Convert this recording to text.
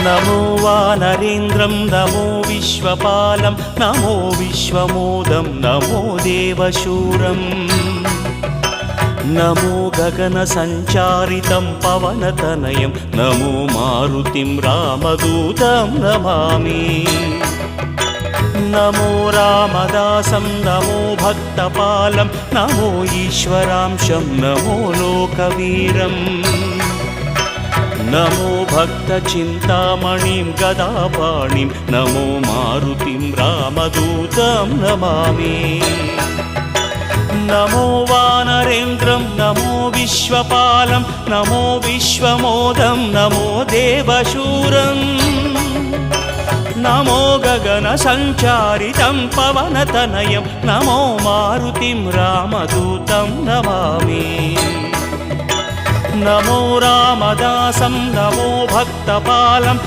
नमो वानरेन्द्रं नमो विश्वपालं नमो विश्वमोदं नमो देवशूरम् नमो गगनसञ्चारितं पवनतनयं नमो मारुतिं रामदूतं Namami नमो रामदासं नमो भक्तपालं नमो ईश्वरांशं नमो लोकवीरम् नमो भक्तचिन्तामणिं गदापाणिं नमो मारुतिं रामदूतं Namami नमो वानरेन्द्रं नमो विश्वपालं नमो विश्वमोदं नमो देवशूरम् नमो गगनसञ्चारितं पवनतनयं नमो मारुतिं रामदूतं Namami नमो रामदासं नमो भक्तपालं